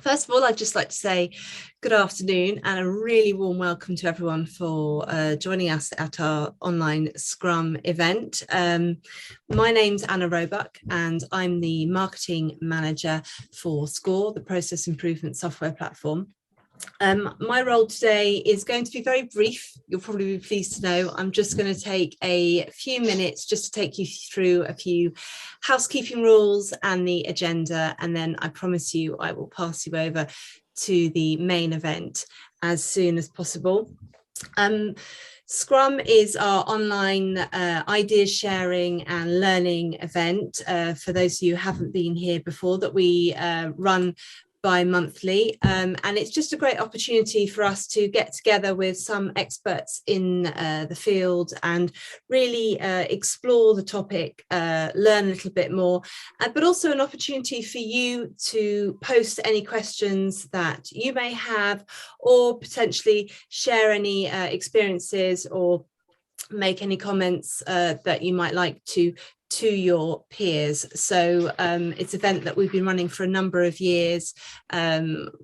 First of all, I'd just like to say good afternoon and a really warm welcome to everyone for joining us at our online Scrum event. My name's Anna Roebuck and I'm the marketing manager for Skore, the process improvement software platform. My role today is going to be very brief. You'll probably be pleased to know I'm just going to take a few minutes just to take you through a few housekeeping rules and the agenda, and then I promise you I will pass you over to the main event as soon as possible. Scrum is our online ideas sharing and learning event for those of you who haven't been here before, that we run bi-monthly, and it's just a great opportunity for us to get together with some experts in the field and really explore the topic, learn a little bit more, but also an opportunity for you to post any questions that you may have, or potentially share any experiences or make any comments that you might like to your peers. So it's an event that we've been running for a number of years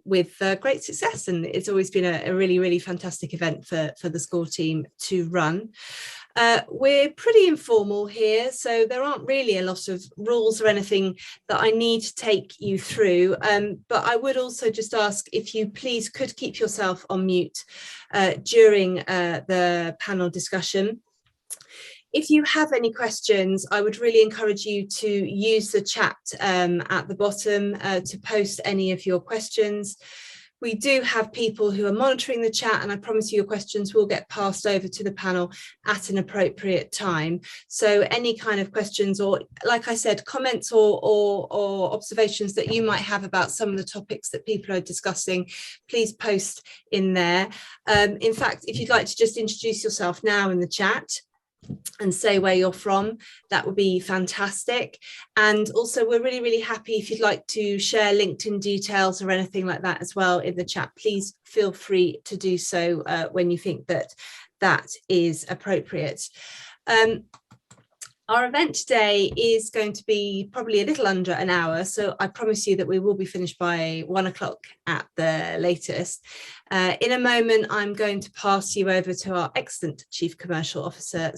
with great success, and it's always been a really fantastic event for the Skore team to run. We're pretty informal here, so there aren't really a lot of rules or anything that I need to take you through, but I would also just ask if you please could keep yourself on mute during the panel discussion. If you have any questions, I would really encourage you to use the chat at the bottom to post any of your questions. We do have people who are monitoring the chat, and I promise you your questions will get passed over to the panel at an appropriate time. So any kind of questions, or like I said, comments or observations that you might have about some of the topics that people are discussing, please post in there. In fact, if you'd like to just introduce yourself now in the chat and say where you're from, that would be fantastic. And also we're really happy if you'd like to share LinkedIn details or anything like that as well in the chat. Please feel free to do so when you think that that is appropriate. Our event today is going to be probably a little under an hour, so I promise you that we will be finished by 1 o'clock at the latest. In a moment, I'm going to pass you over to our excellent Chief Commercial Officer,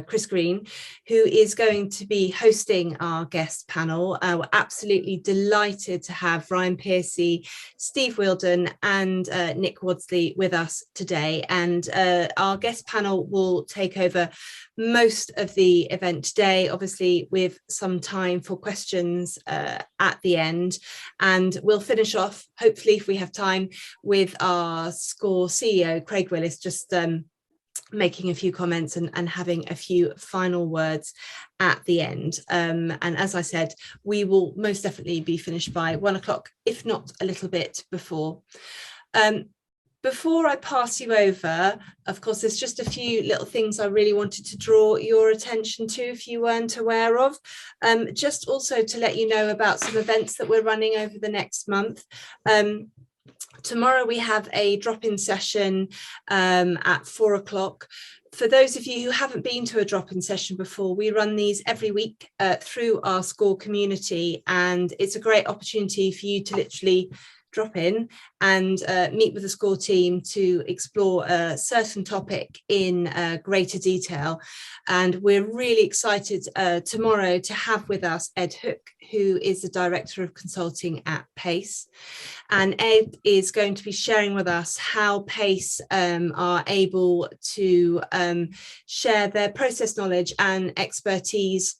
Chris Green, who is going to be hosting our guest panel. We're absolutely delighted to have Ryan Pearcy, Steve Wheeldon and Nick Wadsley with us today. And our guest panel will take over most of the event today, obviously with some time for questions at the end. And we'll finish off, hopefully if we have time, with our Skore CEO, Craig Willis, just making a few comments and having a few final words at the end. And as I said, we will most definitely be finished by 1 o'clock, if not a little bit before. Before I pass you over, of course, there's just a few little things I really wanted to draw your attention to if you weren't aware of. Just also to let you know about some events that we're running over the next month. Tomorrow we have a drop-in session at 4 o'clock. For those of you who haven't been to a drop-in session before, we run these every week through our Skore community, and it's a great opportunity for you to literally drop in and meet with the Skore team to explore a certain topic in greater detail. And we're really excited tomorrow to have with us Ed Hook, who is the Director of Consulting at Pace. And Ed is going to be sharing with us how Pace are able to share their process knowledge and expertise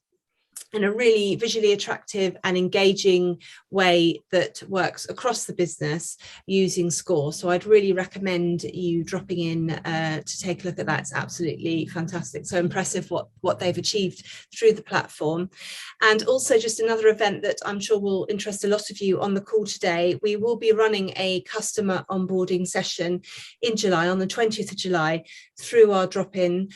in a really visually attractive and engaging way that works across the business using Skore. So I'd really recommend you dropping in to take a look at that. It's absolutely fantastic. So impressive what they've achieved through the platform. And also just another event that I'm sure will interest a lot of you on the call today. We will be running a customer onboarding session in July, on the 20th of July, through our drop-in,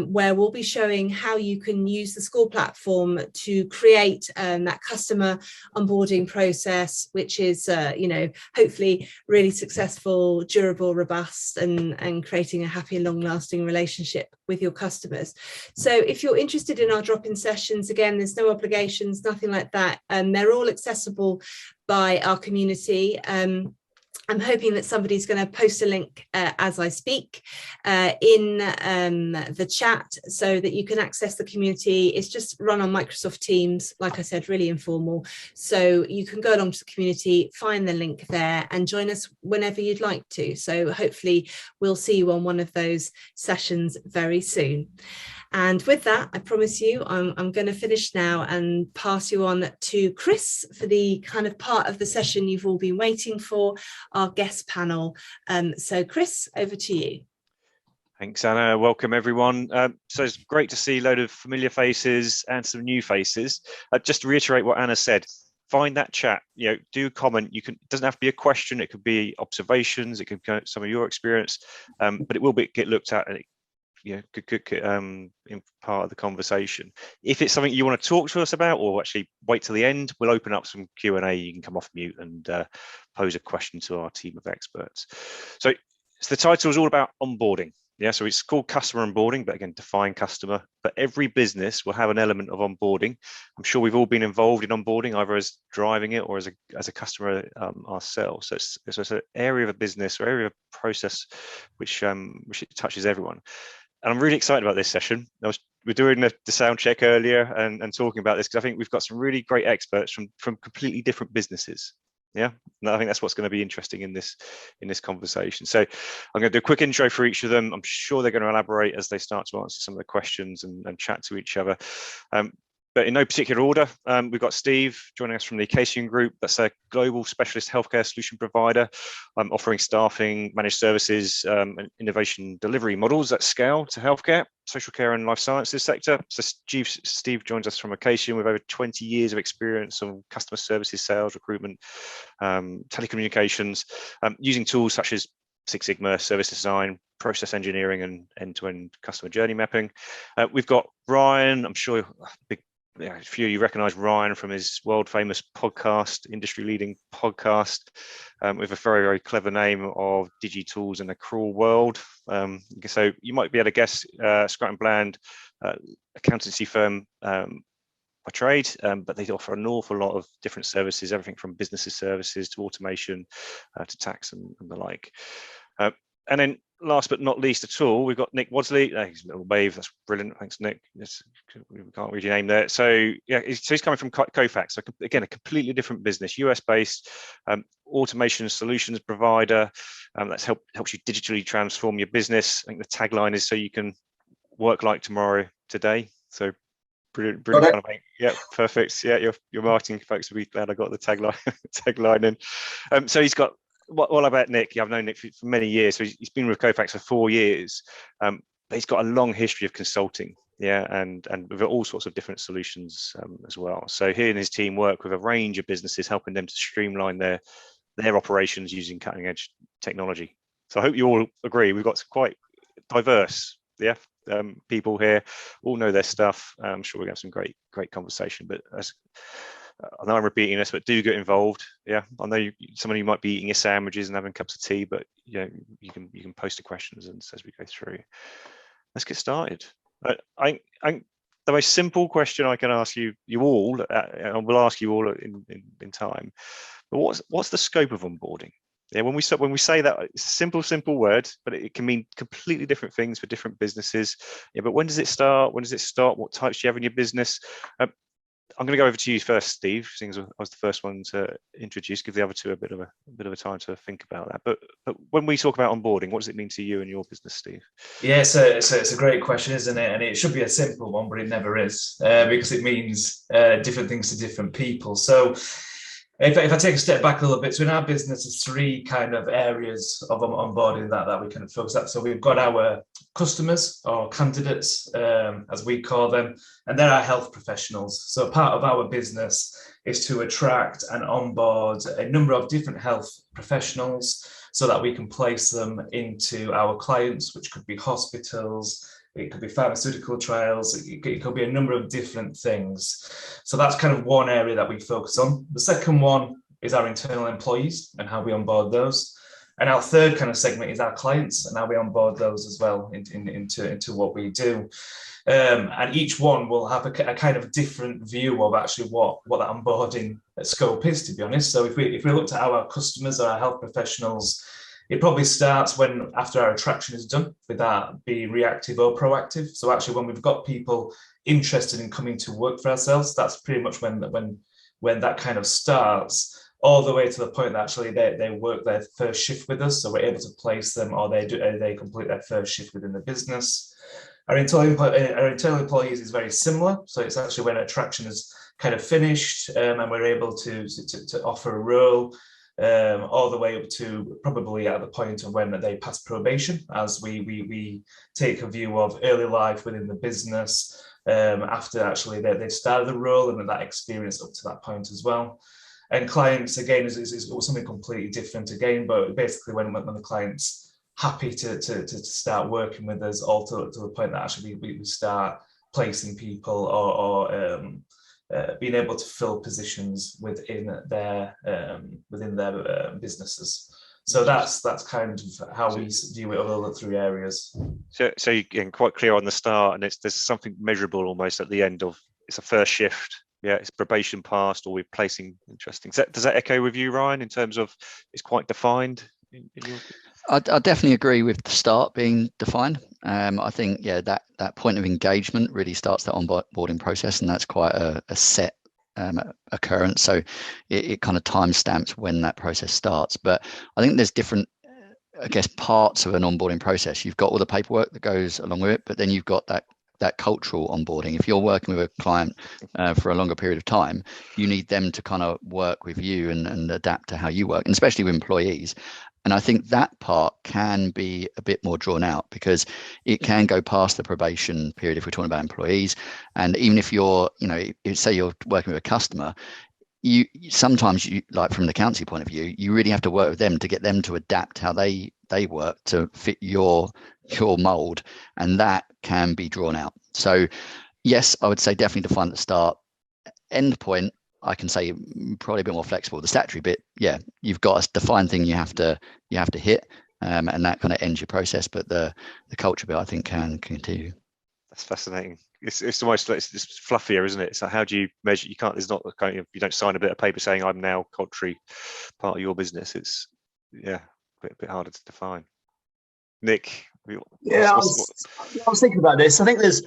where we'll be showing how you can use the Skore platform to create that customer onboarding process, which is, you know, hopefully really successful, durable, robust, and creating a happy and long-lasting relationship with your customers. So if you're interested in our drop-in sessions, again, there's no obligations, nothing like that. They're all accessible by our community. I'm hoping that somebody's going to post a link as I speak in the chat so that you can access the community. It's just run on Microsoft Teams, like I said, really informal. So you can go along to the community, find the link there and join us whenever you'd like to. So hopefully we'll see you on one of those sessions very soon. And with that, I promise you, I'm going to finish now and pass you on to Chris for the kind of part of the session you've all been waiting for, our guest panel. So Chris, over to you. Thanks, Anna. Welcome, everyone. So it's great to see a load of familiar faces and some new faces. Just to reiterate what Anna said, find that chat, you know, do comment. You can, it doesn't have to be a question. It could be observations. It could be some of your experience, but it will get looked at and in part of the conversation. If it's something you want to talk to us about, or actually wait till the end, we'll open up some Q&A. You can come off mute and pose a question to our team of experts. So the title is all about onboarding. Yeah, so it's called customer onboarding, but again, define customer. But every business will have an element of onboarding. I'm sure we've all been involved in onboarding, either as driving it or as a customer ourselves. So it's an area of a business or area of process which it touches everyone. And I'm really excited about this session. We're doing the sound check earlier and talking about this because I think we've got some really great experts from completely different businesses. Yeah, and I think that's what's going to be interesting in this conversation. So I'm going to do a quick intro for each of them. I'm sure they're going to elaborate as they start to answer some of the questions and chat to each other. But in no particular order, we've got Steve joining us from the Acacium Group. That's a global specialist healthcare solution provider, offering staffing, managed services, and innovation delivery models at scale to healthcare, social care and life sciences sector. So Steve joins us from Acacium with over 20 years of experience on customer services, sales, recruitment, telecommunications, using tools such as Six Sigma, service design, process engineering, and end-to-end customer journey mapping. We've got Ryan. I'm sure a few of you recognise Ryan from his world famous podcast, industry leading podcast, with a very, very clever name of DigiTools in a Cruel World. So you might be able to guess Scrutton Bland, accountancy firm by trade, but they offer an awful lot of different services, everything from business services to automation to tax and the like. And then last but not least at all, we've got Nick Wadsley. He's a little wave. That's brilliant. Thanks, Nick. We can't read your name there. So yeah, he's coming from Kofax. So again, a completely different business, US-based automation solutions provider. That's helps you digitally transform your business. I think the tagline is so you can work like tomorrow today. So brilliant kind of thing. Yeah, perfect. Yeah, your marketing folks will be glad I got the tagline in. So he's got. What about Nick? I've known Nick for many years. So he's been with Kofax for 4 years. But he's got a long history of consulting, yeah, and with all sorts of different solutions as well. So he and his team work with a range of businesses, helping them to streamline their operations using cutting edge technology. So I hope you all agree. We've got quite diverse, yeah, people here, all know their stuff. I'm sure we're going to have some great conversation. But I know I'm repeating this, but do get involved. Yeah, I know some of you might be eating your sandwiches and having cups of tea, but you know, you can post the questions and as we go through. Let's get started. I the most simple question I can ask you all, and we'll ask you all in time. But what's the scope of onboarding? Yeah, when we say that, it's a simple word, but it can mean completely different things for different businesses. Yeah, but when does it start? When does it start? What types do you have in your business? I'm going to go over to you first, Steve, since I was the first one to introduce. Give the other two a bit of a time to think about that. But when we talk about onboarding, what does it mean to you and your business, Steve? Yeah, it's a great question, isn't it? And it should be a simple one, but it never is, because it means different things to different people. So if I take a step back a little bit, so in our business, there's 3 kind of areas of onboarding that we kind of focus on. So we've got our customers or candidates, as we call them, and they're our health professionals. So part of our business is to attract and onboard a number of different health professionals so that we can place them into our clients, which could be hospitals, it could be pharmaceutical trials, it could be a number of different things. So that's kind of one area that we focus on. The second one is our internal employees and how we onboard those. And our third kind of segment is our clients and how we onboard those as well into what we do. And each one will have a kind of different view of actually what that onboarding scope is, to be honest. So if we looked at our customers or our health professionals, it probably starts after our attraction is done, with that be reactive or proactive. So actually when we've got people interested in coming to work for ourselves, that's pretty much when that kind of starts, all the way to the point that actually they work their first shift with us. So we're able to place them, or they complete their first shift within the business. Our internal employees is very similar. So it's actually when attraction is kind of finished, and we're able to offer a role, all the way up to probably at the point of when they pass probation, as we take a view of early life within the business, after actually they started the role and that experience up to that point as well. And clients, again, is something completely different again, but basically when the client's happy to start working with us, all to the point that actually we start placing people or being able to fill positions within their businesses. So that's kind of how we view it, all the three areas. So you're getting quite clear on the start, and there's something measurable almost at the end of it's a first shift. Yeah, it's probation passed, or we're placing. Interesting. Does that echo with you, Ryan, in terms of it's quite defined? I definitely agree with the start being defined. I think, yeah, that point of engagement really starts that onboarding process, and that's quite a set occurrence. So it kind of time stamps when that process starts. But I think there's different, I guess, parts of an onboarding process. You've got all the paperwork that goes along with it, but then you've got that cultural onboarding. If you're working with a client for a longer period of time, you need them to kind of work with you and adapt to how you work, and especially with employees. And I think that part can be a bit more drawn out, because it can go past the probation period if we're talking about employees. And even if you're, say you're working with a customer, you sometimes, like from the accountancy point of view, you really have to work with them to get them to adapt how they work to fit your mold, and that can be drawn out. So yes, I would say definitely define at the start. End point, I can say probably a bit more flexible. The statutory bit, yeah, you've got a defined thing you have to hit, and that kind of ends your process. But the culture bit, I think, can continue. That's fascinating. It's almost like it's fluffier, isn't it? So how do you measure? You can't. There's not kind of, you don't sign a bit of paper saying I'm now culturally part of your business. It's a bit harder to define. Nick, I was thinking about this. I think there's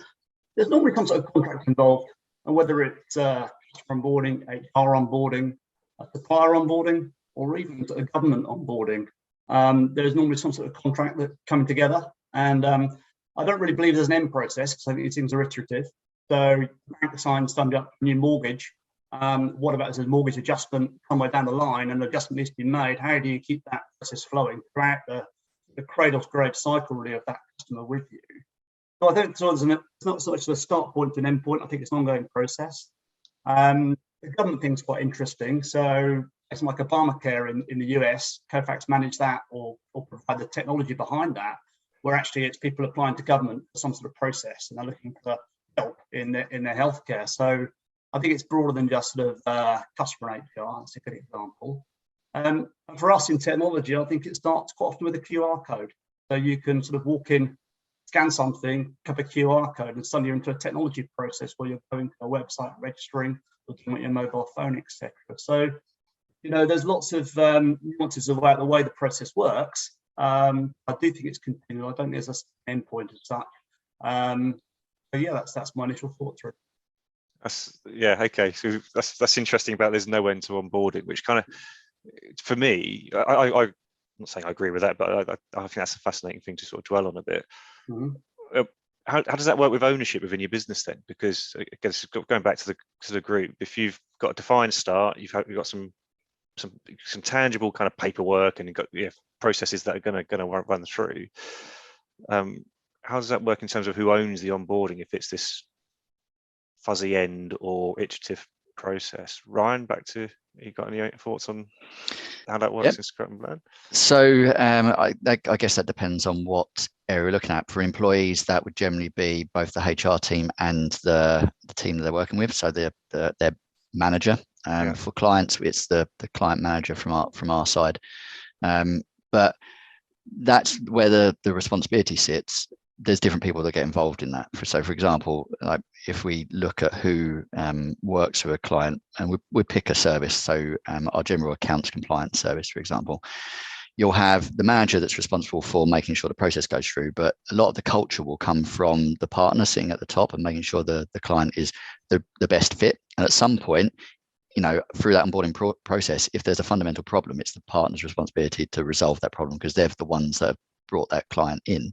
normally some sort of contract involved, and whether it's onboarding, HR onboarding, supplier onboarding, or even a government onboarding, there's normally some sort of contract that coming together. And I don't really believe there's an end process, because I think these things are iterative. So bank signs somebody up a new mortgage. What about as a mortgage adjustment somewhere down the line, and the adjustment needs to be made? How do you keep that process flowing throughout the cradle to grave cycle really of that customer with you? So I think it's not so much a start point to an end point. I think it's an ongoing process. The government thing's quite interesting. So it's like Obamacare in the US, Kofax manage that or provide the technology behind that, where actually it's people applying to government for some sort of process, and they're looking for help in their healthcare. So I think it's broader than just sort of customer HR. That's a good example. And for us in technology, I think it starts quite often with a QR code. So you can sort of walk in, scan something, pick up a QR code, and suddenly you're into a technology process where you're going to a website, registering, looking at your mobile phone, etc. So, there's lots of nuances about the way the process works. I do think it's continual. I don't think there's an endpoint as such. But yeah, that's my initial thoughts. Okay. So that's interesting about there's no end to onboarding, which kind of, for me, I'm not saying I agree with that, but I think that's a fascinating thing to sort of dwell on a bit. Mm-hmm. How does that work with ownership within your business then? Because again, going back to the group, if you've got a defined start, you've got some tangible kind of paperwork, and you've got processes that are going to run through. How does that work in terms of who owns the onboarding, if it's this fuzzy end or iterative process? Ryan, back to You got any thoughts on how that works in Scrutton Bland? So I guess that depends on what area we're looking at. For employees, that would generally be both the HR team and the team that they're working with, so their manager. For clients, it's the client manager from our side. But that's where the responsibility sits. There's different people that get involved in that. So, for example, like if we look at who works with a client, and we pick a service, so our general accounts compliance service, for example, you'll have the manager that's responsible for making sure the process goes through, but a lot of the culture will come from the partner sitting at the top and making sure the client is the best fit. And at some point, through that onboarding process, if there's a fundamental problem, it's the partner's responsibility to resolve that problem, because they're the ones that have brought that client in.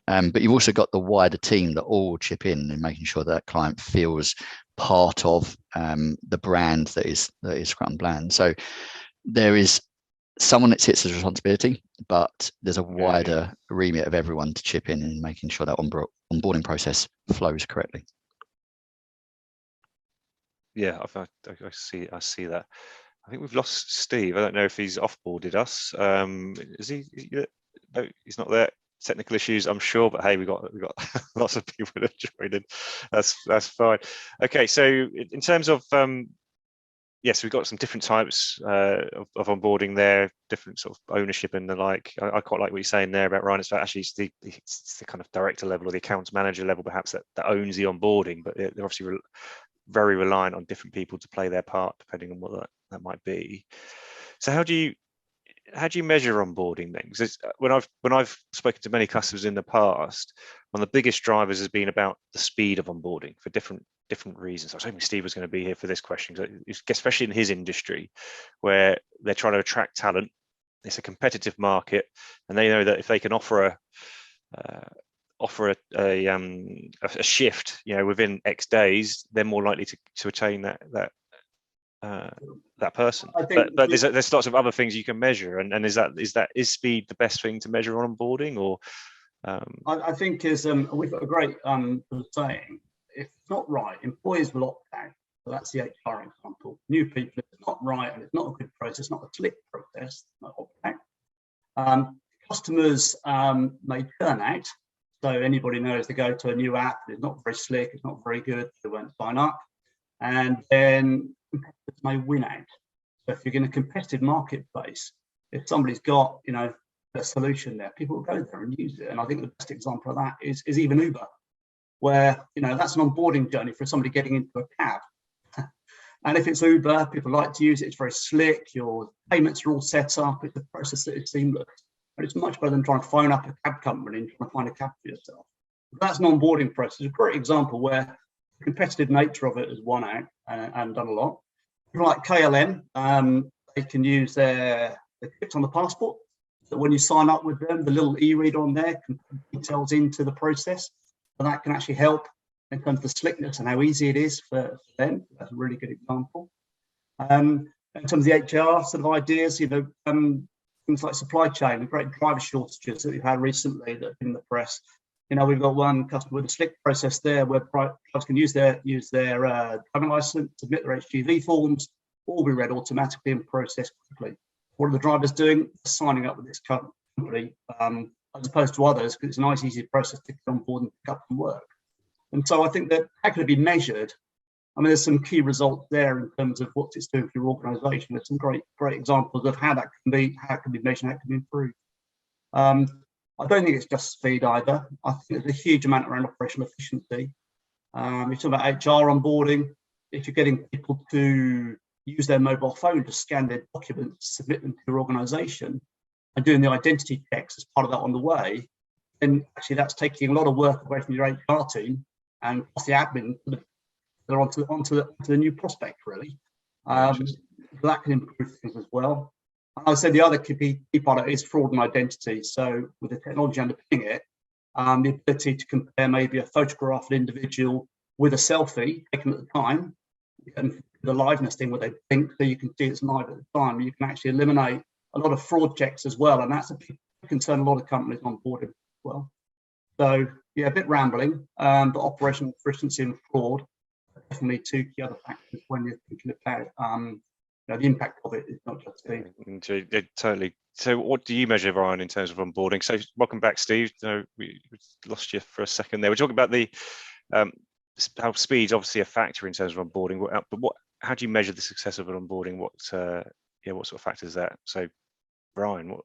But you've also got the wider team that all chip in making sure that client feels part of the brand that is Scrutton Bland. So there is someone that sits as responsibility, but there's a wider remit of everyone to chip in making sure that onboarding process flows correctly. Yeah, I see that. I think we've lost Steve. I don't know if he's offboarded us. Is he? No, he's not there. Technical issues, I'm sure, but hey, we got lots of people that are joining. That's fine. Okay, so in terms of yes, we've got some different types of onboarding there, different sort of ownership and the like. I quite like what you're saying there about Ryan. It's actually it's the kind of director level or the accounts manager level, perhaps that owns the onboarding, but they're obviously very reliant on different people to play their part, depending on what that might be. So how do you measure onboarding then? Because when I've spoken to many customers in the past, one of the biggest drivers has been about the speed of onboarding for different reasons. I was hoping Steve was going to be here for this question, especially in his industry, where they're trying to attract talent. It's a competitive market, and they know that if they can offer a shift, within X days, they're more likely to attain that person. But there's lots of other things you can measure, and is speed the best thing to measure on onboarding, or? I think we've got a great saying: if it's not right, employees will opt out. So that's the HR example. New people, if it's not right and it's not a good process, not a slick process, not opt out. Customers may turn out. So anybody knows they go to a new app, it's not very slick, it's not very good, they won't sign up. And then competitors may win out. So if you're in a competitive marketplace, if somebody's got, a solution there, people will go there and use it. And I think the best example of that is even Uber, where, that's an onboarding journey for somebody getting into a cab. And if it's Uber, people like to use it, it's very slick, your payments are all set up, it's a process that is seamless. But it's much better than trying to phone up a cab company and trying to find a cab for yourself. That's an onboarding process. It's a great example where the competitive nature of it has won out and done a lot. People like KLM, they can use the chips on the passport. So when you sign up with them, the little e-reader on there can put details into the process. And that can actually help in terms of the slickness and how easy it is for them. That's a really good example. In terms of the HR sort of ideas, things like supply chain, the great driver shortages that we've had recently that have been in the press. We've got one customer with a slick process there where drivers can use their driving license, submit their HGV forms, all be read automatically and processed quickly. What are the drivers doing? Signing up with this company as opposed to others, because it's a nice, easy process to get on board and pick up and work. And so I think that how can it be measured? There's some key results there in terms of what it's doing for your organisation. There's some great examples of how that can be measured, how it can be improved. I don't think it's just speed either. I think there's a huge amount around operational efficiency. You're talking about HR onboarding. If you're getting people to use their mobile phone to scan their documents, submit them to your organisation, and doing the identity checks as part of that on the way, then actually that's taking a lot of work away from your HR team and plus the admin. They're onto the new prospect, really. So that can improve things as well. And I said the other key part of it is fraud and identity. So with the technology underpinning it, the ability to compare maybe a photograph of an individual with a selfie taken at the time, and the liveness thing where they think so you can see it's live at the time, you can actually eliminate a lot of fraud checks as well. And that's a big concern a lot of companies on board as well. So yeah, a bit rambling, but operational efficiency and fraud. Definitely two key other factors when you're thinking about the impact of it is not just speed. Totally. So what do you measure, Ryan, in terms of onboarding? So welcome back, Steve. So we lost you for a second there. We're talking about the how speed's obviously a factor in terms of onboarding, but how do you measure the success of an onboarding? What sort of factors is that? So Ryan, what?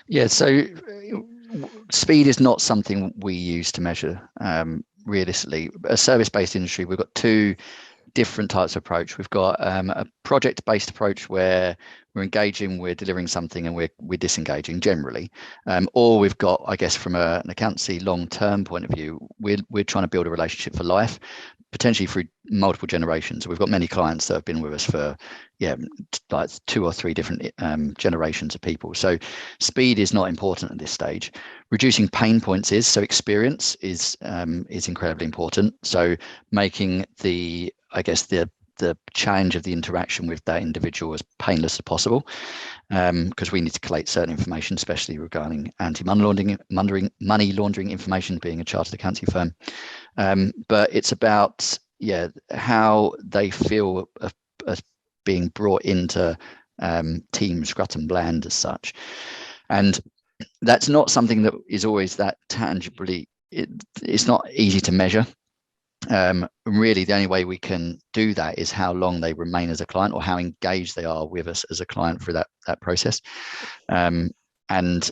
Yeah, so speed is not something we use to measure realistically. A service-based industry, we've got two different types of approach. We've got a project-based approach where we're engaging, we're delivering something, and we're disengaging generally. Or we've got, I guess, from an accountancy long-term point of view, we're trying to build a relationship for life, potentially through multiple generations. We've got many clients that have been with us for like 2 or 3 different generations of people. So speed is not important at this stage. Reducing pain points is, so experience is incredibly important. So making the change of the interaction with that individual as painless as possible, because we need to collate certain information, especially regarding anti-money laundering information, being a chartered accountancy firm. But it's about how they feel as being brought into Team Scrutton Bland as such, and that's not something that is always that tangibly. It's not easy to measure. Really, the only way we can do that is how long they remain as a client, or how engaged they are with us as a client through that process. And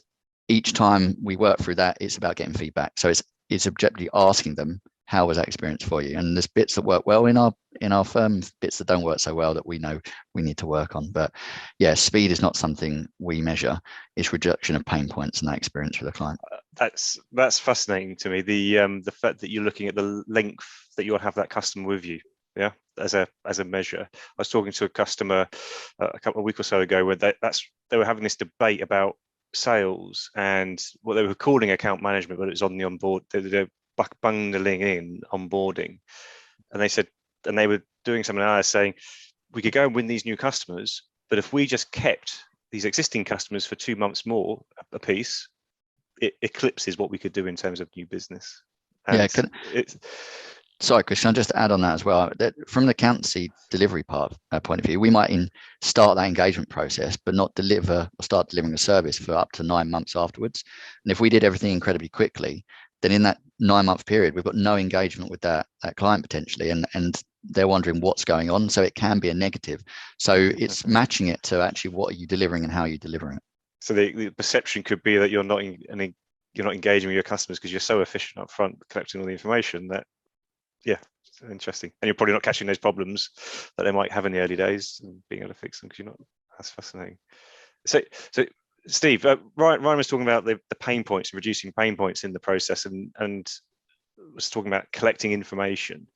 each time we work through that, it's about getting feedback. So it's objectively asking them, how was that experience for you? And there's bits that work well in our firm, bits that don't work so well that we know we need to work on. But yeah, speed is not something we measure. It's reduction of pain points and that experience for the client. That's fascinating to me. The fact that you're looking at the length that you'll have that customer with you, as a measure. I was talking to a customer a couple of weeks or so ago where they were having this debate about sales and what they were calling account management, but it was on the onboard. They're bundling in onboarding, and they were doing some analysis saying we could go and win these new customers, but if we just kept these existing customers for 2 months more a piece, it eclipses what we could do in terms of new business. And sorry, Christian, I'll just add on that as well. That from the accountancy delivery point of view, we might start that engagement process, but not start delivering a service for up to 9 months afterwards. And if we did everything incredibly quickly, then in that 9-month period, we've got no engagement with that client potentially, and they're wondering what's going on. So it can be a negative. So it's matching it to actually what are you delivering and how are you delivering it. So the perception could be that you're not engaging with your customers because you're so efficient up front collecting all the information that, it's interesting. And you're probably not catching those problems that they might have in the early days and being able to fix them because you're not. That's fascinating. So Steve, Ryan was talking about the pain points and reducing pain points in the process, and was talking about collecting information.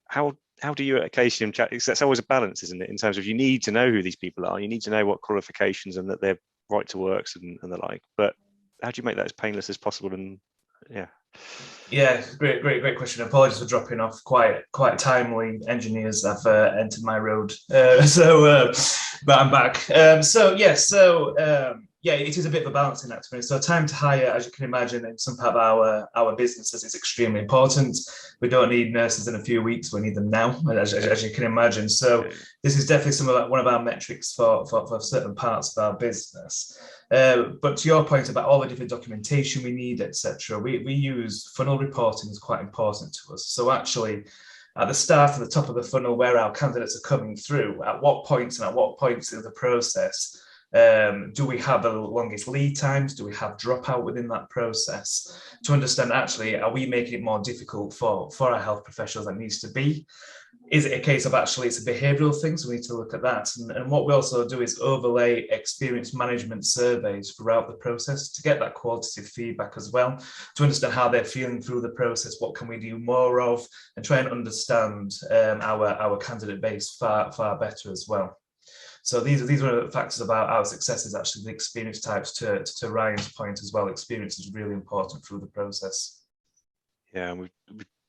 How do you at Acacium chat? That's always a balance, isn't it? In terms of you need to know who these people are, you need to know what qualifications and that they're right to works and the like. But how do you make that as painless as possible? And great question. Apologies for dropping off. Quite timely. Engineers have entered my road, but I'm back. It is a bit of a balancing act for me. So time to hire, as you can imagine, in some part of our businesses is extremely important. We don't need nurses in a few weeks; we need them now, as you can imagine. So this is definitely one of our metrics for certain parts of our business. But to your point about all the different documentation we need, etc., we use funnel reporting is quite important to us. So actually, at the start, at the top of the funnel, where our candidates are coming through, at what points of the process do we have the longest lead times? Do we have dropout within that process? To understand, actually, are we making it more difficult for our health professionals that needs to be? Is it a case of actually it's a behavioural thing? So we need to look at that. And what we also do is overlay experience management surveys throughout the process to get that qualitative feedback as well, to understand how they're feeling through the process, what can we do more of, and try and understand our candidate base far better as well. So these are the factors about our success is actually the experience types to Ryan's point as well. Experience is really important through the process. Yeah, and we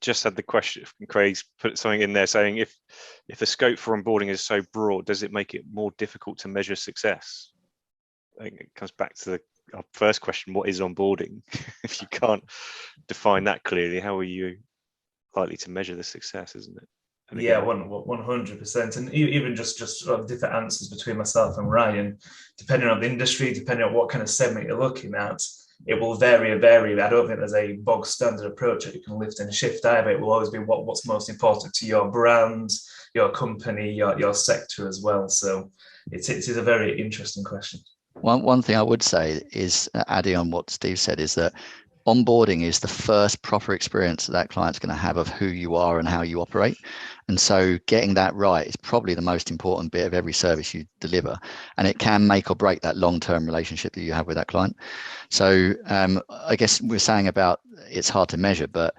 just had the question, Craig's put something in there saying if the scope for onboarding is so broad, does it make it more difficult to measure success? I think it comes back to our first question, what is onboarding? If you can't define that clearly, how are you likely to measure the success, isn't it? Yeah, 100%, and even just sort of different answers between myself and Ryan, depending on the industry, depending on what kind of segment you're looking at, it will vary. I don't think there's a bog standard approach that you can lift and shift either. It will always be what's most important to your brand, your company, your sector as well. So it is a very interesting question. One thing I would say is, adding on what Steve said, is that onboarding is the first proper experience that client's going to have of who you are and how you operate. And so getting that right is probably the most important bit of every service you deliver. And it can make or break that long-term relationship that you have with that client. So I guess we're saying about it's hard to measure, but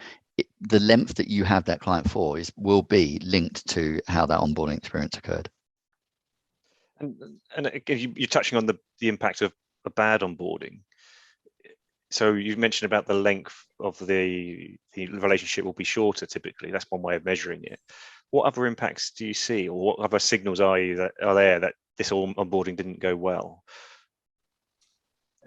the length that you have that client for will be linked to how that onboarding experience occurred. And again, you're touching on the impact of a bad onboarding. So you mentioned about the length of the relationship will be shorter typically. That's one way of measuring it. What other impacts do you see, or what other signals are there that this onboarding didn't go well?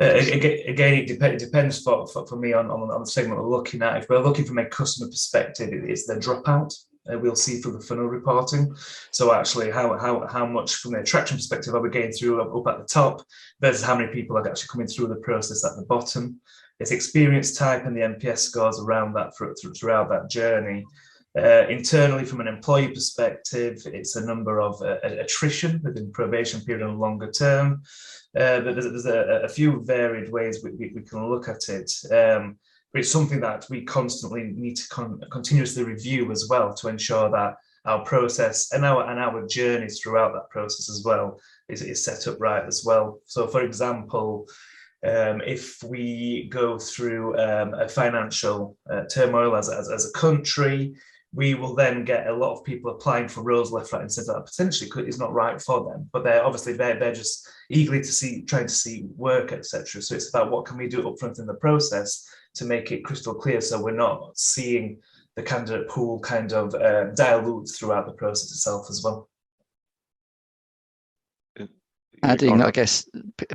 Again, it depends for me on the segment we're looking at. If we're looking from a customer perspective, it's the dropout. We'll see through the funnel reporting. So actually, how much from the attraction perspective are we getting through up at the top versus how many people are actually coming through the process at the bottom. It's experience type and the NPS scores around that throughout that journey. Internally, from an employee perspective, it's a number of attrition within probation period and longer term. But there's a few varied ways we can look at it. But it's something that we constantly need to continuously review as well to ensure that our process and our journeys throughout that process as well is set up right as well. So, for example, if we go through a financial turmoil as a country, we will then get a lot of people applying for roles left, right, and centre that potentially is not right for them. But they're just eagerly trying to see work, etc. So it's about what can we do upfront in the process to make it crystal clear, so we're not seeing the candidate pool kind of dilute throughout the process itself as well. Adding, I guess,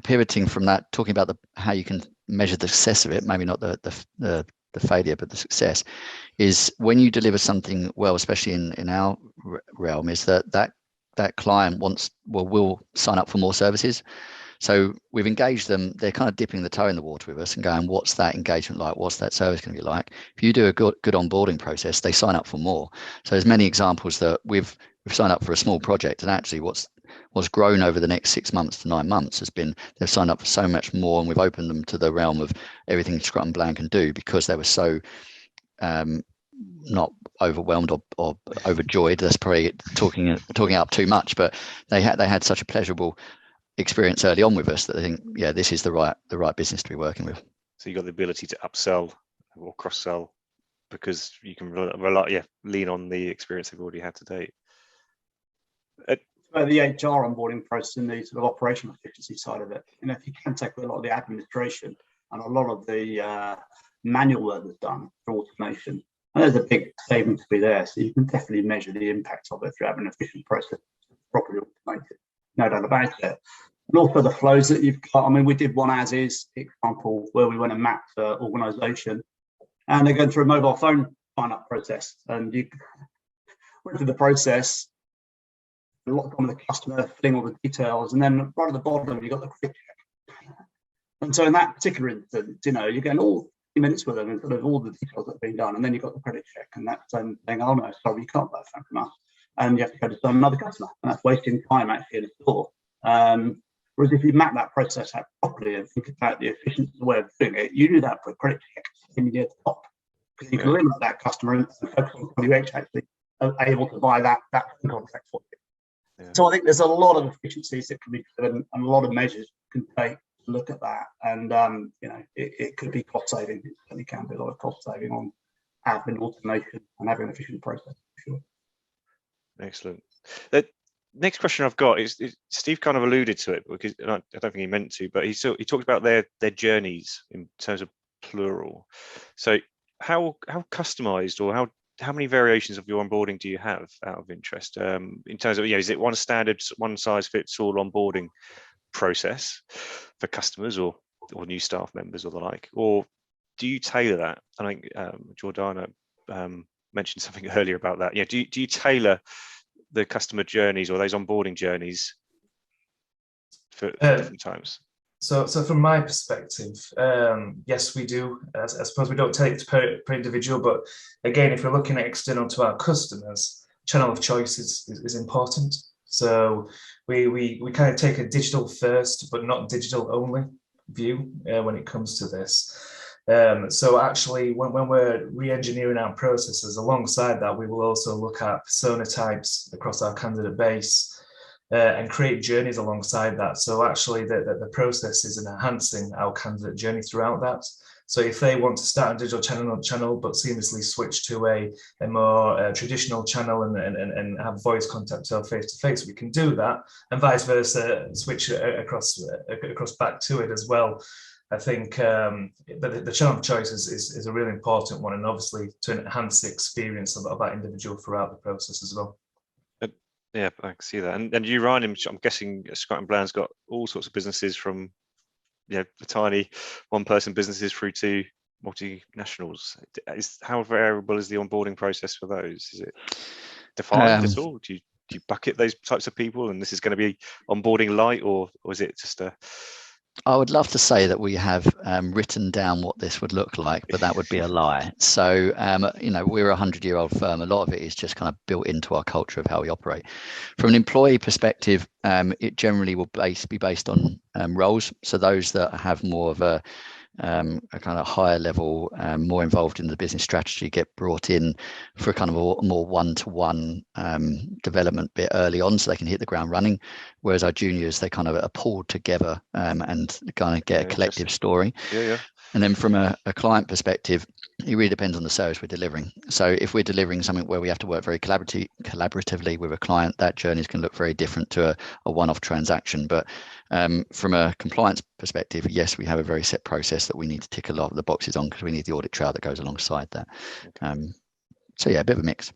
pivoting from that, talking about how you can measure the success of it, maybe not the failure, but the success, is when you deliver something well, especially in our realm, is that client will sign up for more services. So we've engaged them, they're kind of dipping the toe in the water with us and going, what's that engagement like? What's that service going to be like? If you do a good onboarding process, they sign up for more. So there's many examples that we've signed up for a small project, and actually what's grown over the next 6 months to 9 months has been they've signed up for so much more, and we've opened them to the realm of everything Scrutton Bland can do because they were so not overwhelmed or overjoyed. That's probably talking up too much, but they had such a pleasurable experience early on with us that I think, yeah, this is the right business to be working with. So you got the ability to upsell or cross sell because you can lean on the experience they've already had to date. The HR onboarding process and the sort of operational efficiency side of it. If you can take a lot of the administration and a lot of the manual work that's done for automation, and there's a big saving to be there. So you can definitely measure the impact of it through having an efficient process properly automated. No doubt about it. And also the flows that you've got. I mean, we did one as is example where we went and mapped the organisation, and they're going through a mobile phone sign-up process, and you went through the process. A lot of the customer filling all the details, and then right at the bottom you got the credit check. And so in that particular instance, you're getting all 3 minutes with them and sort of all the details that have been done, and then you've got the credit check, and that's saying, oh no, sorry, you can't buy a phone from us, and you have to go to another customer, and that's wasting time actually in the store. Whereas if you map that process out properly and think about the efficient way of doing it, you do that for a credit check immediately at the top, because you can limit that customer and focus on WH actually able to buy that contract for you. Yeah. So I think there's a lot of efficiencies that can be driven and a lot of measures you can take to look at that, and it could be cost saving. It certainly can be a lot of cost saving on admin automation and having an efficient process. For sure. Excellent. The next question I've got is Steve kind of alluded to it because I don't think he meant to, but he talked about their journeys in terms of plural. So how customized or how many variations of your onboarding do you have out of interest in terms of, is it one standard, one size fits all onboarding process for customers or new staff members or the like, or do you tailor that? I think Jordana mentioned something earlier about that. Do you tailor the customer journeys or those onboarding journeys for different times? So from my perspective, yes, we do. I suppose we don't take it per individual, but again, if we're looking at external to our customers, channel of choice is important. So we kind of take a digital first, but not digital only view when it comes to this. So actually, when we're re-engineering our processes, alongside that, we will also look at persona types across our candidate base and create journeys alongside that. So actually, the process is enhancing our candidate journey throughout that. So if they want to start a digital channel, but seamlessly switch to a more traditional channel and have voice contact or face-to-face, we can do that, and vice versa, switch across back to it as well. I think the channel of choice is a really important one, and obviously to enhance the experience of that individual throughout the process as well. Yeah, I can see that. And you, Ryan, I'm guessing Scrutton Bland's got all sorts of businesses, from the tiny one-person businesses through to multinationals. How variable is the onboarding process for those? Is it defined at all? Do you bucket those types of people, and this is going to be onboarding light, or is it just a... I would love to say that we have written down what this would look like, but that would be a lie. So, we're a 100-year-old firm. A lot of it is just kind of built into our culture of how we operate. From an employee perspective, it generally will be based on roles. So those that have more of a kind of higher level, more involved in the business strategy, get brought in for a kind of a more one-to-one development bit early on, so they can hit the ground running. Whereas our juniors, they kind of are pulled together and kind of get a collective story. Yeah. And then from a client perspective, it really depends on the service we're delivering. So if we're delivering something where we have to work very collaboratively with a client, that journey is going to look very different to a one-off transaction. But from a compliance perspective, yes, we have a very set process that we need to tick a lot of the boxes on, because we need the audit trail that goes alongside that. So yeah, a bit of a mix.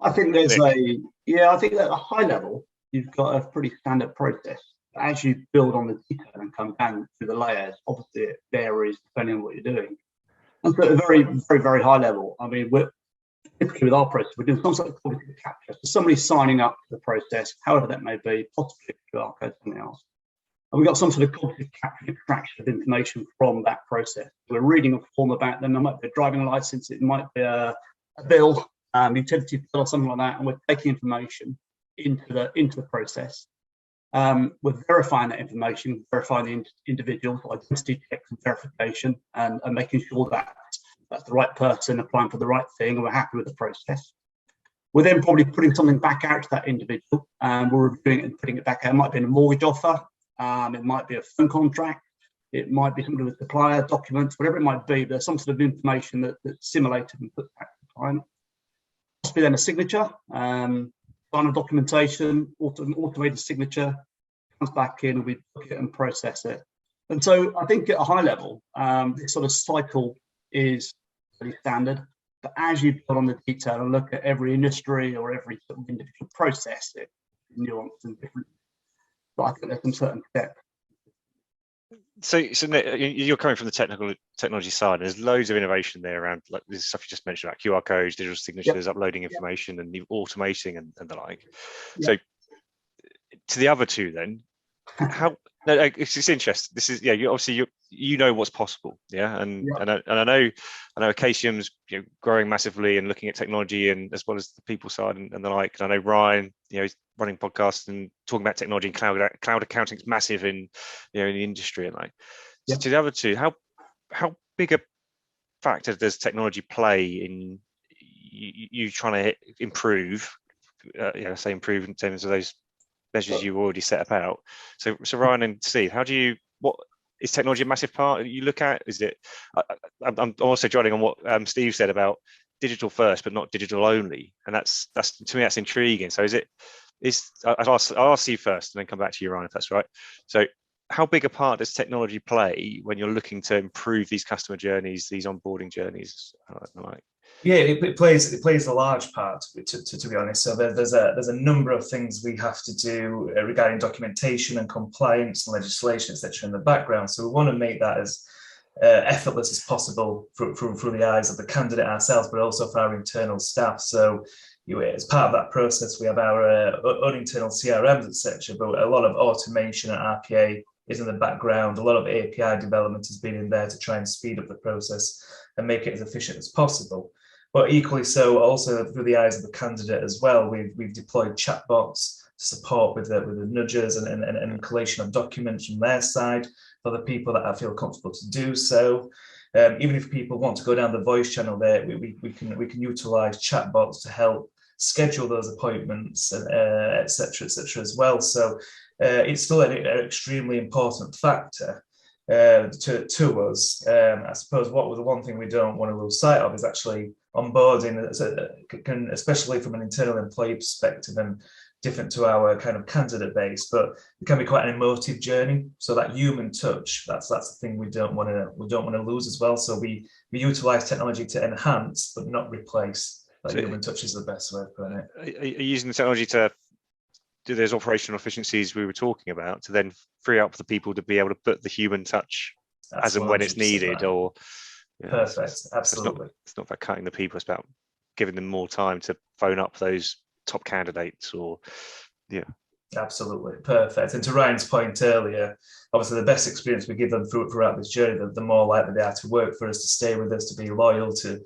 I think there's I think at a high level, you've got a pretty standard process. As you build on the detail and come down through the layers, obviously it varies depending on what you're doing. And so at a very, very, very high level, I mean, we're typically with our process, we're doing some sort of quality capture. So somebody's signing up to the process, however that may be, possibly QR code, something else. And we've got some sort of quality capture, extraction of information from that process. We're reading a form about them. It might be a driving license, it might be a bill, utility bill or something like that, and we're taking information into the process. We're verifying that information, verifying the individual, identity checks and verification, and making sure that that's the right person applying for the right thing, and we're happy with the process. We're then probably putting something back out to that individual, and we're reviewing it and putting it back out. It might be in a mortgage offer, it might be a phone contract, it might be something with supplier documents, whatever it might be. There's some sort of information that's simulated and put back to the client. Possibly then a signature, final documentation, automated signature, comes back in, and we look at it and process it. And so I think at a high level, this sort of cycle is pretty standard. But as you put on the detail and look at every industry or every sort of individual process, it's nuanced and different. But I think there's some certain steps. So Nick, you're coming from the technology side, and there's loads of innovation there around, like this stuff you just mentioned, about QR codes, digital signatures, uploading information, and automating and the like. So to the other two then, how? No, it's interesting. This is you obviously you know what's possible, and I know Acacium's growing massively and looking at technology, and as well as the people side and the like. And I know Ryan, he's running podcasts and talking about technology, and cloud accounting is massive in in the industry and like. So to the other two, how big a factor does technology play in you trying to improve? Say improve in terms of those measures you already set about. So Ryan and Steve, what is technology a massive part that you look at? Is it? I'm also joining on what Steve said about digital first, but not digital only, and that's to me that's intriguing. So I'll ask Steve first, and then come back to you, Ryan, if that's right. So how big a part does technology play when you're looking to improve these customer journeys, these onboarding journeys? Yeah, it plays a large part, to be honest. So there's a number of things we have to do regarding documentation and compliance and legislation, etc. in the background. So we want to make that as effortless as possible through the eyes of the candidate ourselves, but also for our internal staff. So as part of that process, we have our own internal CRMs, etc. But a lot of automation and RPA is in the background. A lot of API development has been in there to try and speed up the process and make it as efficient as possible. But equally so, also through the eyes of the candidate as well, we've deployed chatbots to support with the nudges and collation of documents from their side for the people that I feel comfortable to do so. Even if people want to go down the voice channel there, we can utilize chatbots to help schedule those appointments, et cetera as well. So it's still an extremely important factor to us. I suppose the one thing we don't want to lose sight of is actually onboarding, especially from an internal employee perspective and different to our kind of candidate base, but it can be quite an emotive journey. So that human touch, that's the thing we don't want to lose as well. So we utilize technology to enhance but not replace. That human touch is the best way of putting it. Are you using the technology to do those operational efficiencies we were talking about to then free up the people to be able to put the human touch as and when it's needed? Right. Or Perfect, absolutely. It's not about cutting the people, it's about giving them more time to phone up those top candidates, or absolutely perfect. And to Ryan's point earlier, obviously the best experience we give them throughout this journey, the more likely they are to work for us, to stay with us, to be loyal, to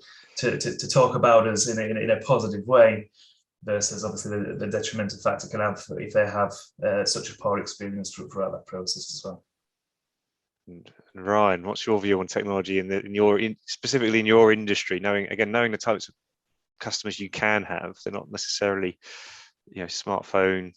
talk about us in a positive way, versus obviously the detrimental factor can have if they have such a poor experience throughout that process as well. And Ryan, what's your view on technology specifically in your industry, knowing the types of customers you can have? They're not necessarily smartphone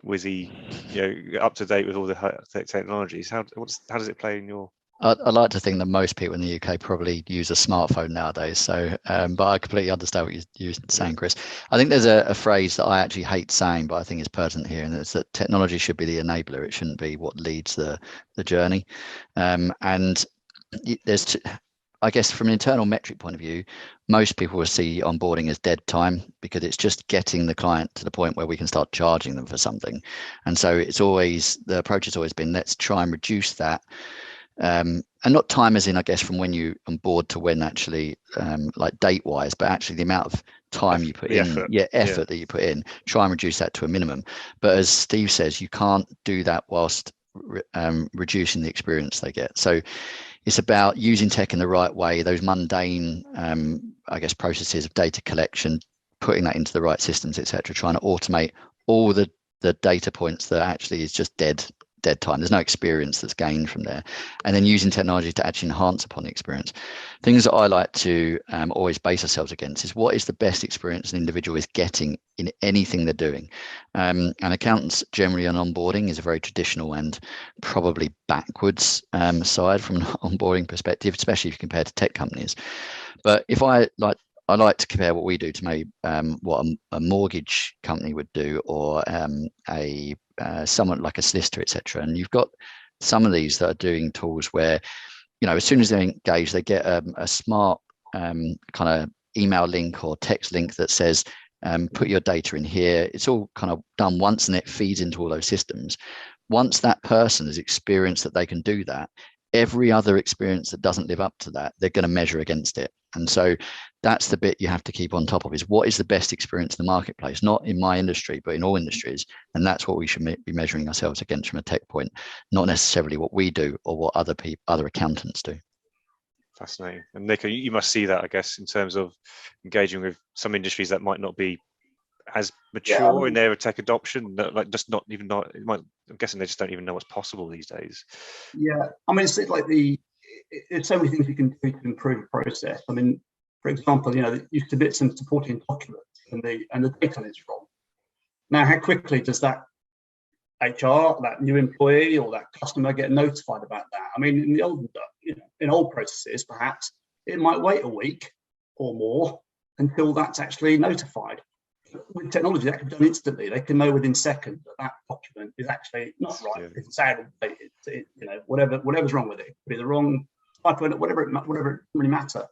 whizzy, up to date with all the technologies. How does it play in your? I like to think that most people in the UK probably use a smartphone nowadays. So, but I completely understand what you're saying, Chris. I think there's a phrase that I actually hate saying, but I think it's pertinent here, and it's that technology should be the enabler. It shouldn't be what leads the journey. And there's, I guess, from an internal metric point of view, most people will see onboarding as dead time, because it's just getting the client to the point where we can start charging them for something. And so the approach has always been, let's try and reduce that. And not time as in, I guess, from when you onboard to when actually, like date wise, but actually the amount of time you put in, effort that you put in, try and reduce that to a minimum. But as Steve says, you can't do that whilst reducing the experience they get. So it's about using tech in the right way, those mundane, I guess, processes of data collection, putting that into the right systems, etc., trying to automate all the data points that actually is just dead time. There's no experience that's gained from there. And then using technology to actually enhance upon the experience. Things that I like to always base ourselves against is what is the best experience an individual is getting in anything they're doing. And accountants generally on onboarding is a very traditional and probably backwards side from an onboarding perspective, especially if you compare to tech companies. But if I like to compare what we do to maybe what a mortgage company would do, or someone like a solicitor, etc. And you've got some of these that are doing tools where, as soon as they engage, they get a smart kind of email link or text link that says, put your data in here. It's all kind of done once, and it feeds into all those systems. Once that person has experienced that they can do that, every other experience that doesn't live up to that, they're going to measure against it. And so that's the bit you have to keep on top of, is what is the best experience in the marketplace, not in my industry, but in all industries. And that's what we should be measuring ourselves against from a tech point, not necessarily what we do or what other accountants do. Fascinating. And Nick, you must see that, I guess, in terms of engaging with some industries that might not be as mature in their tech adoption, I'm guessing they just don't even know what's possible these days. Yeah, I mean, it's like there's so many things you can do to improve the process. I mean, for example, you submit some supporting documents and the data is wrong. Now, how quickly does that HR, that new employee or that customer get notified about that? I mean, in old processes, perhaps it might wait a week or more until that's actually notified. With technology, that can be done instantly. They can know within seconds that document is actually not right. It's outdated. Whatever's wrong with it. It could be the wrong type, whatever it really matter.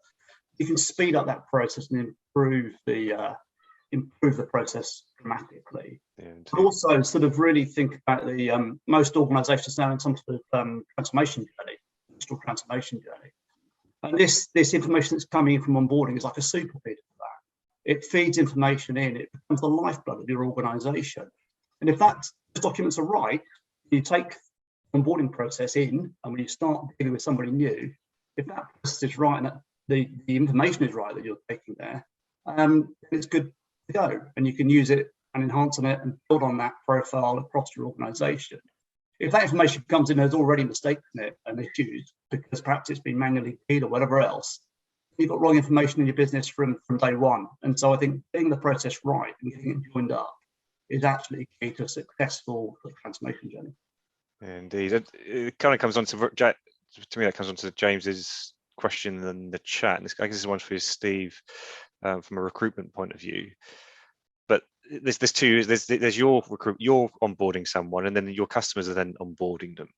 You can speed up that process and improve the process dramatically. But also sort of really think about the most organisations now in some sort of transformation journey, digital transformation journey. And this information that's coming in from onboarding is like a super feed for that. It feeds information in, it becomes the lifeblood of your organization. And if those documents are right, you take onboarding process in, and when you start dealing with somebody new, if that process is right and that the information is right that you're taking there, it's good to go, and you can use it and enhance on it and build on that profile across your organization. If that information comes in, there's already mistakes in it and issues because perhaps it's been manually keyed or whatever else, you've got wrong information in your business from day one. And so I think getting the process right and getting it joined up is actually key to a successful transformation journey. Indeed, it kind of comes on to me. That comes on to James's question in the chat, and I guess this is one for Steve from a recruitment point of view. But there's two. There's your you're onboarding someone, and then your customers are then onboarding them.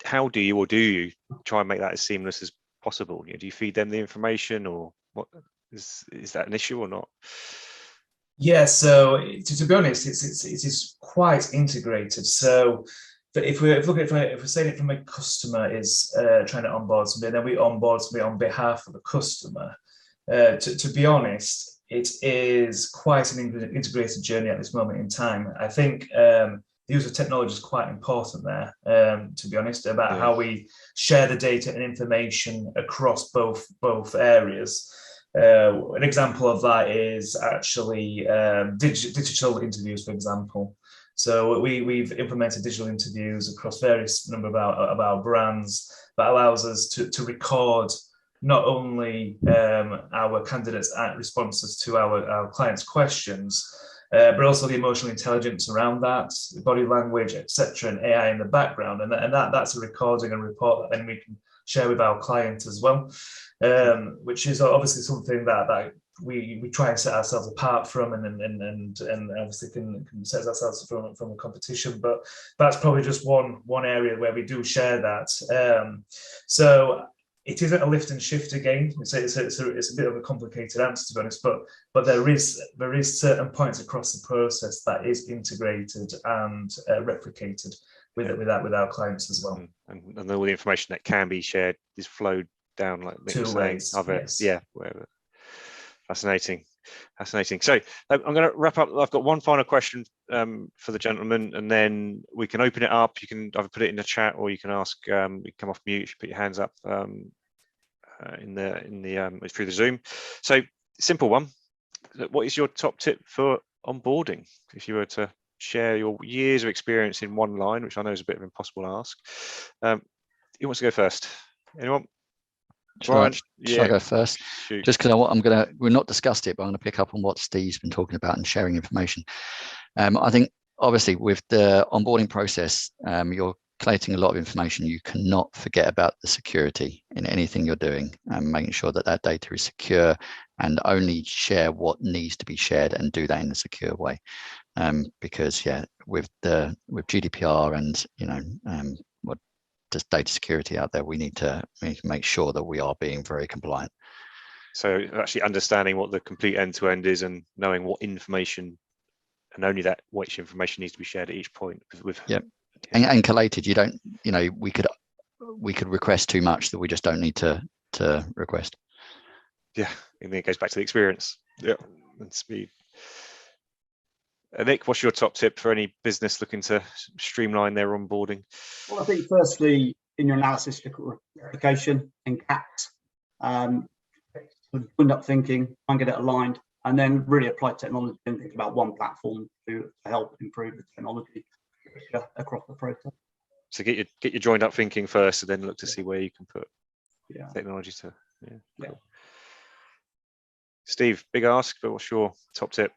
How do you try and make that as seamless as possible? Do you feed them the information, or what is that an issue or not? Yeah, so to be honest, it is quite integrated. So if we're saying it from a customer is trying to onboard somebody, then we onboard somebody on behalf of the customer. To be honest, it is quite an integrated journey at this moment in time. I think the use of technology is quite important there, to be honest, about how we share the data and information across both areas. An example of that is actually digital interviews, for example. So we've implemented digital interviews across various number of our brands that allows us to record not only our candidates' responses to our clients' questions, but also the emotional intelligence around that, the body language, etc., and AI in the background, and that's a recording and report that then we can share with our client as well, which is obviously something that we try and set ourselves apart from, and obviously can set ourselves from the competition. But that's probably just one area where we do share that. So it isn't a lift and shift again. It's a bit of a complicated answer, to be honest, but there is certain points across the process that is integrated and replicated with our clients as well. And all the information that can be shared is flowed down, like Nick was saying, wherever. Fascinating. So I'm going to wrap up. I've got one final question for the gentleman, and then we can open it up. You can either put it in the chat, or you can ask. You can come off mute if you put your hands up through the Zoom. So simple one. What is your top tip for onboarding? If you were to share your years of experience in one line, which I know is a bit of an impossible ask. Who wants to go first? Anyone? Should I go first? Shoot. Just because we've not discussed it, but I'm going to pick up on what Steve's been talking about and sharing information. I think obviously with the onboarding process, you're collating a lot of information. You cannot forget about the security in anything you're doing, and making sure that data is secure, and only share what needs to be shared, and do that in a secure way. Because with GDPR and just data security out there, we need to make sure that we are being very compliant. So actually understanding what the complete end-to-end is, and knowing what information, and only that which information needs to be shared at each point. And collated. You don't, we could request too much that we just don't need to request. Yeah, and then it goes back to the experience. Yeah, and speed. Nick, what's your top tip for any business looking to streamline their onboarding? Well, I think firstly, in your analysis, look at replication and gaps. Joined up thinking, try and get it aligned, and then really apply technology and think about one platform to help improve the technology across the process. So get your joined up thinking first, and then look to see where you can put technology to. Cool. Steve, big ask, but what's your top tip?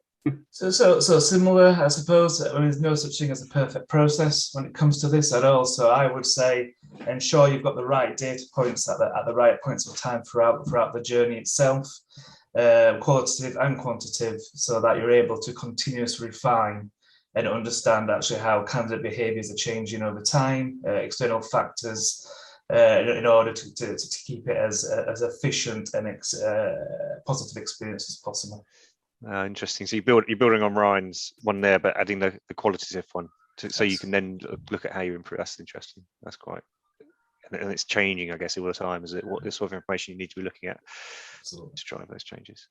So similar, I suppose. There's no such thing as a perfect process when it comes to this at all. So I would say ensure you've got the right data points at the right points of time throughout the journey itself, qualitative and quantitative, so that you're able to continuously refine and understand actually how candidate behaviours are changing over time, external factors, in order to keep it as efficient and positive experience as possible. Interesting. So you're building on Ryan's one there, but adding the qualitative one, so you can then look at how you improve. That's interesting. That's quite and it's changing, I guess, all the time. Is it what the sort of information you need to be looking at Absolutely. to drive those changes?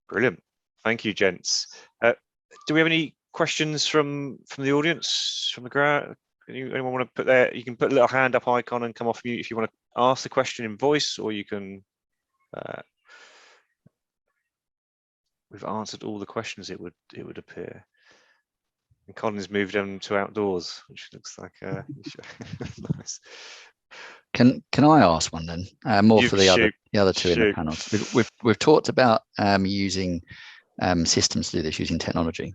Brilliant. Thank you, gents. Do we have any questions from the audience, from the crowd? Anyone want to put there? You can put a little hand up icon and come off mute if you want to ask the question in voice, or you can. We've answered all the questions. It would appear. And Colin's moved them to outdoors, which looks like nice. Can I ask one then? More for the other two in the panel. We've talked about using systems to do this, using technology.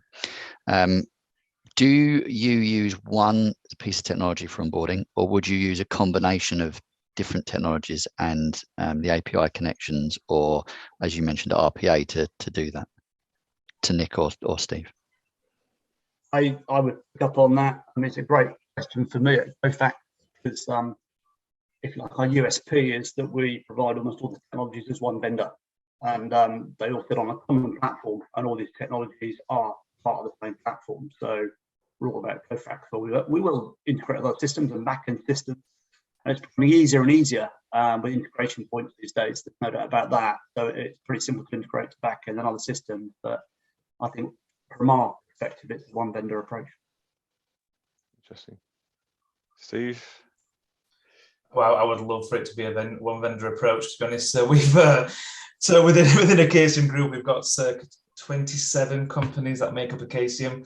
Do you use one piece of technology for onboarding, or would you use a combination of different technologies and the API connections, or as you mentioned, RPA to do that? To Nick or Steve? I would pick up on that. I mean, it's a great question for me at Kofax, because if you like, our USP is that we provide almost all the technologies as one vendor, and they all sit on a common platform, and all these technologies are part of the same platform. So we're all about Kofax. So we will integrate those systems and back-end systems, and it's becoming easier and easier with integration points these days. There's no doubt about that. So it's pretty simple to integrate to back-end and other systems, but I think from our perspective, it's a one vendor approach. Interesting. Steve? Well, I would love for it to be a one vendor approach, to be honest. So we've so within Acacium Group, we've got circa 27 companies that make up Acacium,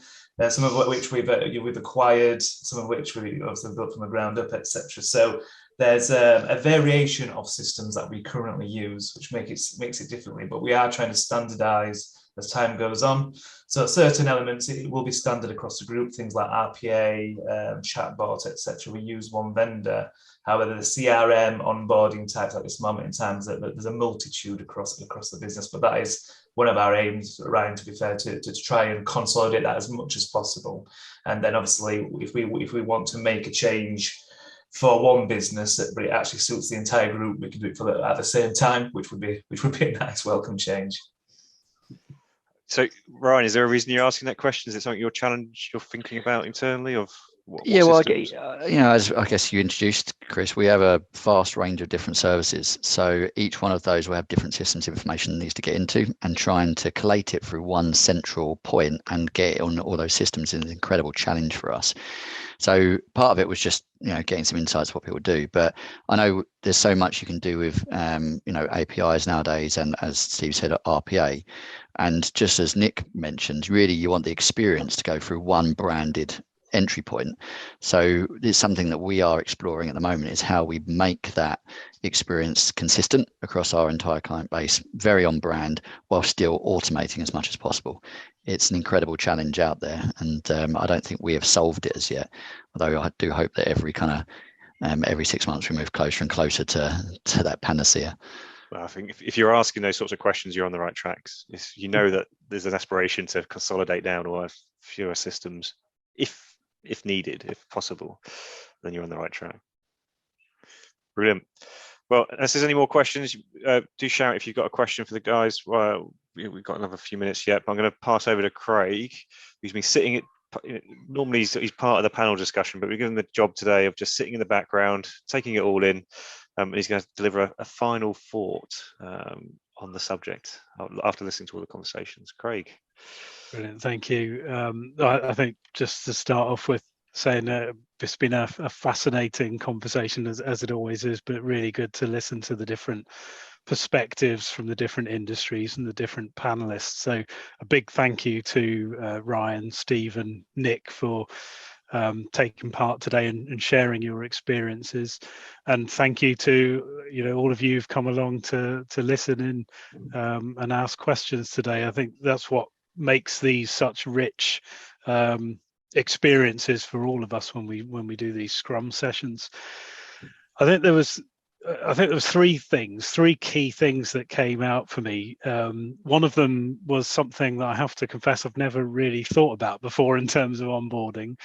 some of which we've acquired, some of which we obviously built from the ground up, etc. So there's a variation of systems that we currently use, which makes it differently, but we are trying to standardize as time goes on. So certain elements, it will be standard across the group, things like RPA, chatbot, etc. We use one vendor. However, the CRM onboarding types at this moment in time, there's a multitude across the business, but that is one of our aims, Ryan, to be fair, to try and consolidate that as much as possible. And then obviously, if we want to make a change for one business, but it actually suits the entire group, we can do it at the same time, which would be a nice welcome change. So, Ryan, is there a reason you're asking that question? Is it something you're thinking about internally? Of what well, systems? as I guess you introduced, Chris, we have a vast range of different services. So each one of those will have different systems information that needs to get into, and trying to collate it through one central point and get it on all those systems is an incredible challenge for us. So part of it was just, getting some insights of what people do. But I know there's so much you can do with, APIs nowadays, and as Steve said, RPA. And just as Nick mentioned, really you want the experience to go through one branded entry point. So it's something that we are exploring at the moment, is how we make that experience consistent across our entire client base, very on brand, while still automating as much as possible. It's an incredible challenge out there, and I don't think we have solved it as yet, although I do hope that every 6 months we move closer and closer to that panacea. Well, I think if you're asking those sorts of questions, you're on the right tracks. If you know that there's an aspiration to consolidate down or have fewer systems, if needed, if possible, then you're on the right track. Brilliant. Well, unless there's any more questions, do shout if you've got a question for the guys. Well, we've got another few minutes yet, but I'm going to pass over to Craig, who's been sitting at, normally he's part of the panel discussion, but we're given the job today of just sitting in the background, taking it all in, and he's going to deliver a final thought on the subject after listening to all the conversations. Craig. Brilliant, thank you. I think just to start off with saying it's been a fascinating conversation as it always is, but really good to listen to the different perspectives from the different industries and the different panelists. So a big thank you to Ryan, Steve and Nick for taking part today and sharing your experiences, and thank you to all of you who've come along to listen in and ask questions today. I think that's what makes these such rich experiences for all of us when we do these Scrum sessions. I think there was three key things that came out for me. One of them was something that I have to confess I've never really thought about before in terms of onboarding,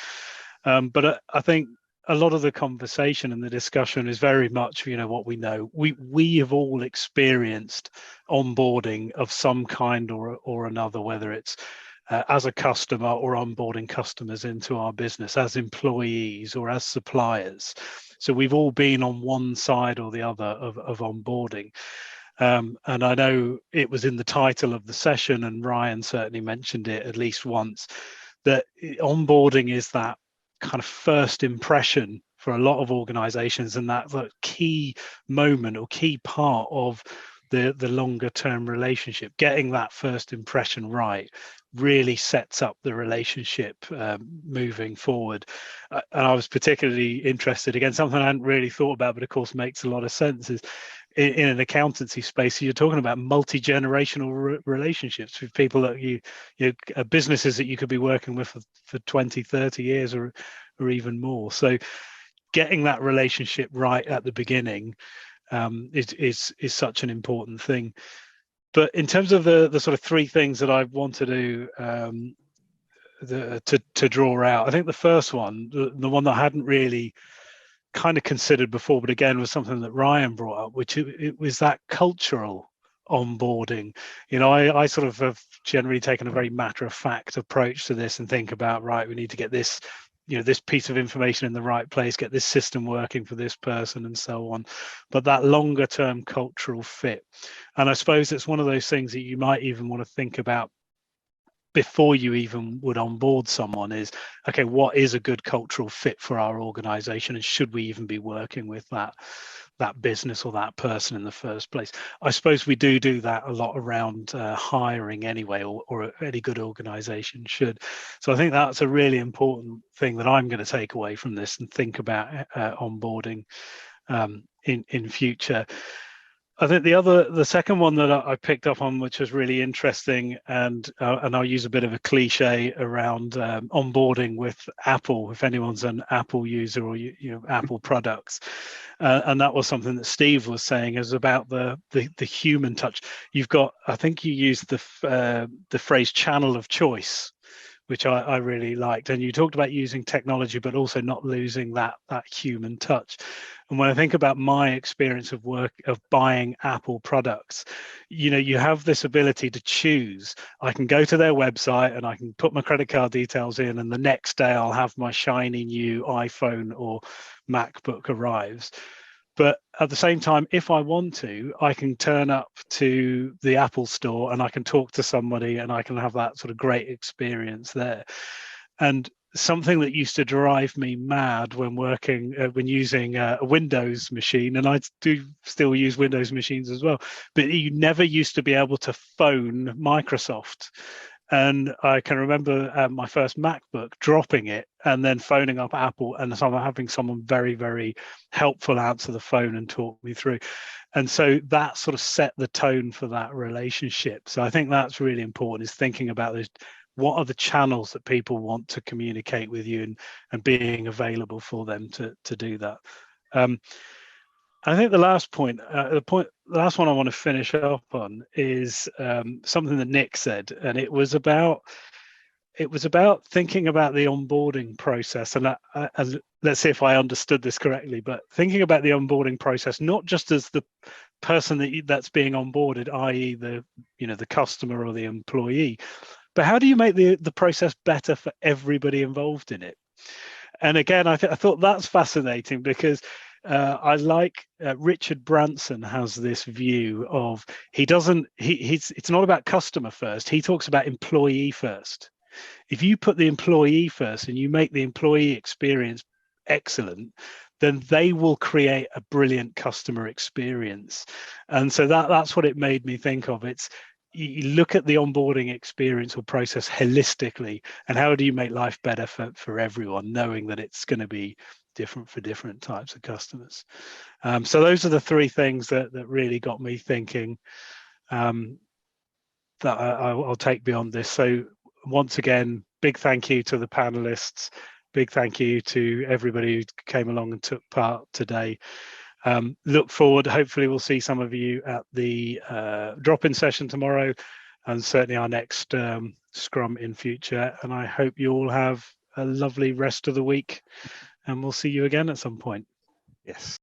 but I think a lot of the conversation and the discussion is very much what we know. We have all experienced onboarding of some kind or another, whether it's as a customer or onboarding customers into our business as employees or as suppliers. So we've all been on one side or the other of onboarding. And I know it was in the title of the session, and Ryan certainly mentioned it at least once, that onboarding is that kind of first impression for a lot of organizations, and that key moment or key part of the longer term relationship. Getting that first impression right really sets up the relationship moving forward. And I was particularly interested, again, something I hadn't really thought about, but of course makes a lot of sense, is in an accountancy space, you're talking about multi-generational relationships with people that you businesses that you could be working with for 20, 30 years or even more. So getting that relationship right at the beginning is such an important thing. But in terms of the sort of three things that I want to do to draw out, I think the first one, the one that I hadn't really kind of considered before, but again was something that Ryan brought up, which it was that cultural onboarding. I sort of have generally taken a very matter-of-fact approach to this and think about, right, we need to get this this piece of information in the right place, get this system working for this person and so on. But that longer term cultural fit, and I suppose it's one of those things that you might even want to think about before you even would onboard someone, is, okay, what is a good cultural fit for our organization, and should we even be working with that business or that person in the first place? I suppose we do that a lot around hiring anyway, or any good organization should. So I think that's a really important thing that I'm going to take away from this and think about onboarding in future. I think the second one that I picked up on, which was really interesting, and I'll use a bit of a cliche around onboarding with Apple, if anyone's an Apple user or Apple products, and that was something that Steve was saying, is about the human touch. You've got, I think you used the phrase channel of choice, which I really liked, and you talked about using technology but also not losing that human touch. And when I think about my experience of buying Apple products, you have this ability to choose. I can go to their website and I can put my credit card details in, and the next day I'll have my shiny new iPhone or MacBook arrives. But at the same time, if I want to, I can turn up to the Apple store and I can talk to somebody and I can have that sort of great experience there. And something that used to drive me mad when using a Windows machine, and I do still use Windows machines as well, but you never used to be able to phone Microsoft. And I can remember my first MacBook, dropping it and then phoning up Apple and having someone very, very helpful answer the phone and talk me through. And so that sort of set the tone for that relationship. So I think that's really important, is thinking about those. What are the channels that people want to communicate with you, and being available for them to do that. I think the last one I want to finish up on is something that Nick said, and it was about thinking about the onboarding process, and let's see if I understood this correctly, but thinking about the onboarding process not just as the person that's being onboarded, i.e. the customer or the employee, but how do you make the process better for everybody involved in it? And again, I thought that's fascinating, because I like Richard Branson has this view of, it's not about customer first. He talks about employee first. If you put the employee first and you make the employee experience excellent, then they will create a brilliant customer experience. And so that's what it made me think of. You look at the onboarding experience or process holistically, and how do you make life better for everyone, knowing that it's going to be different for different types of customers. So those are the three things that really got me thinking, that I'll take beyond this. So once again, big thank you to the panelists, big thank you to everybody who came along and took part today. Look forward, hopefully we'll see some of you at the drop-in session tomorrow, and certainly our next Scrum in future. And I hope you all have a lovely rest of the week, and we'll see you again at some point. Yes.